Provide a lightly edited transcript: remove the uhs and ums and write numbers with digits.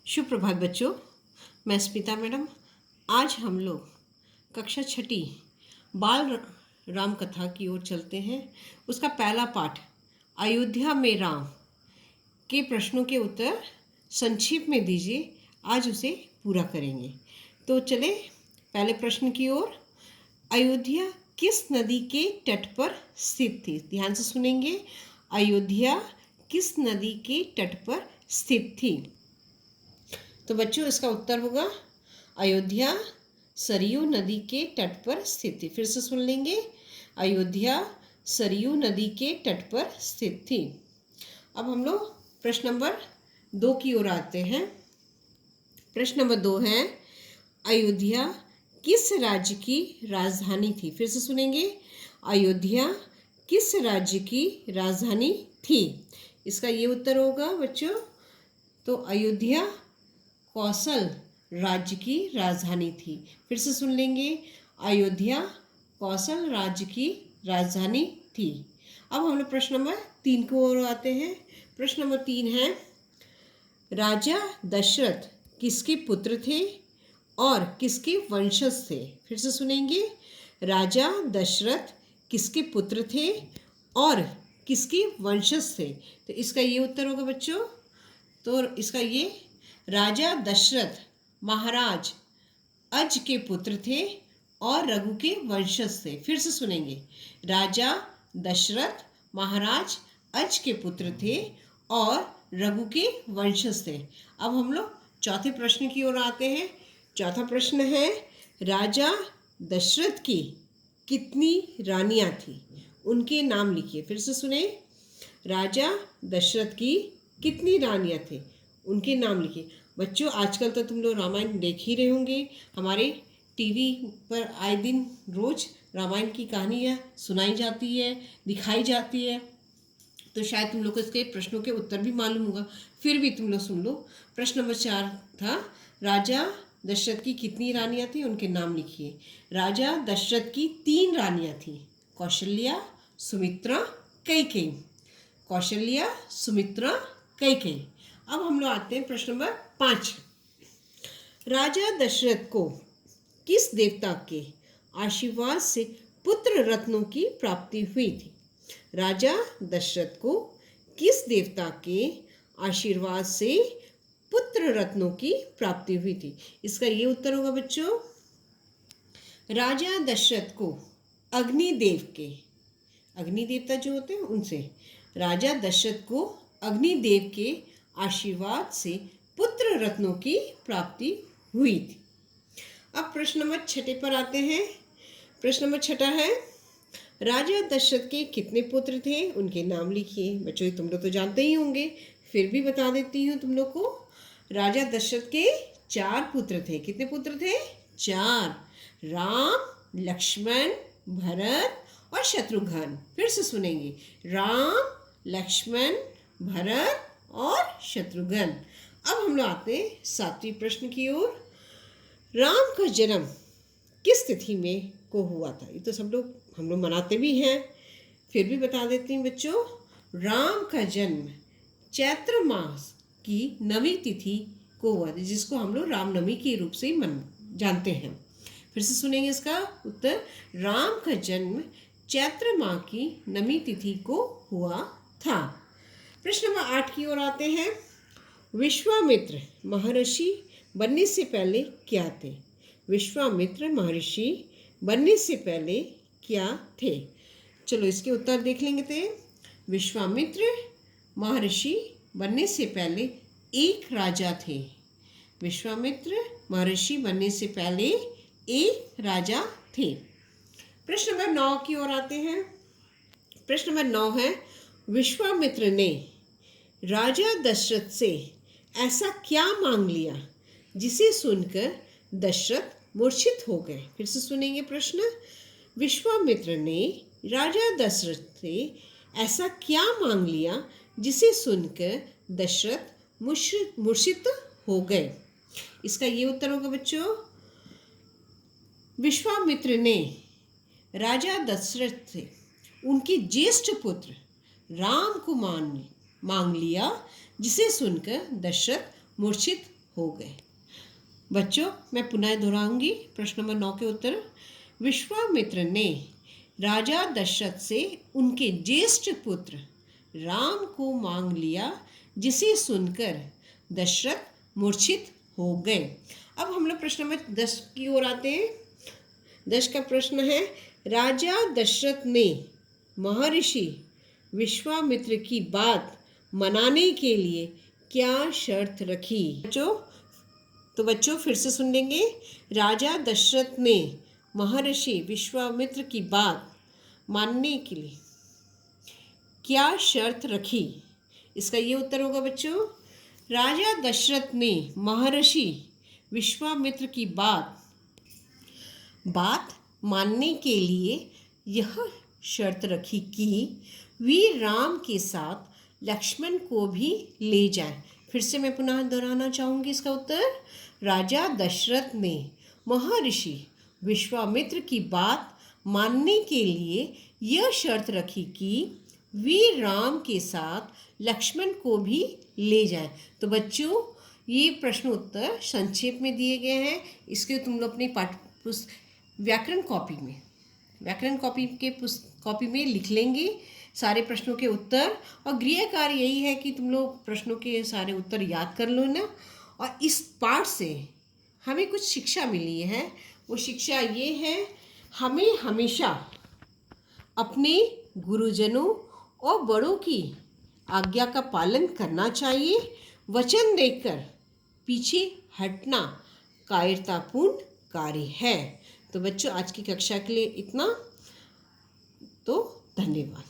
सुप्रभात बच्चों, मैं स्मिता मैडम। आज हम लोग कक्षा छठी बाल राम कथा की ओर चलते हैं। उसका पहला पाठ अयोध्या में राम के प्रश्नों के उत्तर संक्षेप में दीजिए। आज उसे पूरा करेंगे। तो चले पहले प्रश्न की ओर। अयोध्या किस नदी के तट पर स्थित थी? ध्यान से सुनेंगे। अयोध्या किस नदी के तट पर स्थित थी? तो बच्चों इसका उत्तर होगा अयोध्या सरयू नदी के तट पर स्थित थी। फिर से सुन लेंगे। अयोध्या सरयू नदी के तट पर स्थित थी। अब हम लोग प्रश्न नंबर 2 की ओर आते हैं। प्रश्न नंबर 2 है, अयोध्या किस राज्य की राजधानी थी? फिर से सुनेंगे। अयोध्या किस राज्य की राजधानी थी? इसका ये उत्तर होगा बच्चों। तो अयोध्या कौशल राज्य की राजधानी थी। फिर से सुन लेंगे। अयोध्या कौशल राज्य की राजधानी थी। अब हम लोग प्रश्न नंबर 3 की ओर आते हैं। प्रश्न नंबर 3 है, राजा दशरथ किसके पुत्र थे और किसके वंशज थे? फिर से सुनेंगे। राजा दशरथ किसके पुत्र थे और किसके वंशज थे? तो इसका ये उत्तर होगा बच्चों। तो इसका ये राजा दशरथ महाराज अज के पुत्र थे और रघु के वंशज थे। फिर से सुनेंगे। राजा दशरथ महाराज अज के पुत्र थे और रघु के वंशज थे। अब हम लोग चौथे प्रश्न की ओर आते हैं। चौथा प्रश्न है, राजा दशरथ की कितनी रानियां थी? उनके नाम लिखिए। फिर से सुने। राजा दशरथ की कितनी रानियां थी? उनके नाम लिखिए। बच्चों आजकल तो तुम लोग रामायण देख ही रहे होंगे। हमारे टीवी पर आए दिन रोज रामायण की कहानियाँ सुनाई जाती है, दिखाई जाती है। तो शायद तुम लोग को इसके प्रश्नों के उत्तर भी मालूम होगा। फिर भी तुम लोग सुन लो। प्रश्न नंबर 4 था, राजा दशरथ की कितनी रानियाँ थी? उनके नाम लिखिए। राजा दशरथ की 3 रानियाँ थी, कौशल्या, सुमित्रा, कैकेयी। कौशल्या, सुमित्रा, कैकेयी। अब हम लोग आते हैं प्रश्न नंबर 5। राजा दशरथ को किस देवता के आशीर्वाद से पुत्र रत्नों की प्राप्ति हुई थी? राजा दशरथ को किस देवता के आशीर्वाद से पुत्र रत्नों की प्राप्ति हुई थी? इसका ये उत्तर होगा बच्चों। राजा दशरथ को अग्निदेव के, अग्नि देवता जो होते हैं उनसे, राजा दशरथ को अग्निदेव के आशीर्वाद से पुत्र रत्नों की प्राप्ति हुई थी। अब प्रश्न नंबर 6 पर आते हैं। प्रश्न नंबर 6 है, राजा दशरथ के कितने पुत्र थे? उनके नाम लिखिए। बच्चों तुम लोग तो जानते ही होंगे, फिर भी बता देती हूँ तुम लोग को। राजा दशरथ के 4 पुत्र थे। कितने पुत्र थे? 4। राम, लक्ष्मण, भरत और शत्रुघ्न। फिर से सुनेंगे। राम, लक्ष्मण, भरत और शत्रुघ्न। अब हम लोग आते हैं 7वें प्रश्न की ओर। राम का जन्म किस तिथि में को हुआ था? ये तो सब लोग हम लोग मनाते भी हैं, फिर भी बता देती हूँ बच्चों। राम का जन्म चैत्र मास की 9वीं तिथि को हुआ था, जिसको हम लोग रामनवमी के रूप से जानते हैं। फिर से सुनेंगे इसका उत्तर। राम का जन्म चैत्र माह की 9वीं तिथि को हुआ था। प्रश्न नंबर 8 की ओर आते हैं। विश्वामित्र महर्षि बनने से पहले क्या थे? विश्वामित्र महर्षि बनने से पहले क्या थे? चलो इसके उत्तर देख लेंगे। थे विश्वामित्र महर्षि बनने से पहले एक राजा थे। विश्वामित्र महर्षि बनने से पहले एक राजा थे। प्रश्न नंबर 9 की ओर आते हैं। प्रश्न नंबर 9 है, विश्वामित्र ने राजा दशरथ से ऐसा क्या मांग लिया जिसे सुनकर दशरथ मूर्छित हो गए? फिर से सुनेंगे प्रश्न। विश्वामित्र ने राजा दशरथ से ऐसा क्या मांग लिया जिसे सुनकर दशरथ मूर्छित हो गए? इसका ये उत्तर होगा बच्चों। विश्वामित्र ने राजा दशरथ से उनके ज्येष्ठ पुत्र राम को मांग लिया, जिसे सुनकर दशरथ मूर्छित हो गए। बच्चों, मैं पुनः दोहराऊंगी प्रश्न नंबर 9 के उत्तर। विश्वामित्र ने राजा दशरथ से उनके ज्येष्ठ पुत्र राम को मांग लिया, जिसे सुनकर दशरथ मूर्छित हो गए। अब हम लोग प्रश्न नंबर 10 की ओर आते हैं। 10 का प्रश्न है, राजा दशरथ ने महर्षि विश्वामित्र की बात मनाने के लिए क्या शर्त रखी? बच्चों फिर से सुन लेंगे। राजा दशरथ ने महर्षि विश्वामित्र की बात मानने के लिए क्या शर्त रखी? इसका ये उत्तर होगा बच्चों, राजा दशरथ ने महर्षि विश्वामित्र की बात मानने के लिए यह शर्त रखी कि वे राम के साथ लक्ष्मण को भी ले जाएं। फिर से मैं पुनः दोहराना चाहूँगी इसका उत्तर। राजा दशरथ ने महर्षि विश्वामित्र की बात मानने के लिए यह शर्त रखी कि वे राम के साथ लक्ष्मण को भी ले जाएं। तो बच्चों, ये प्रश्न उत्तर संक्षेप में दिए गए हैं। इसके तुम लोग अपनी व्याकरण कॉपी में लिख लेंगे सारे प्रश्नों के उत्तर। और गृह कार्य यही है कि तुम लोग प्रश्नों के सारे उत्तर याद कर लो ना। और इस पाठ से हमें कुछ शिक्षा मिली है। वो शिक्षा ये है, हमें हमेशा अपने गुरुजनों और बड़ों की आज्ञा का पालन करना चाहिए। वचन देकर पीछे हटना कायरतापूर्ण कार्य है। तो बच्चों, आज की कक्षा के लिए इतना। तो धन्यवाद।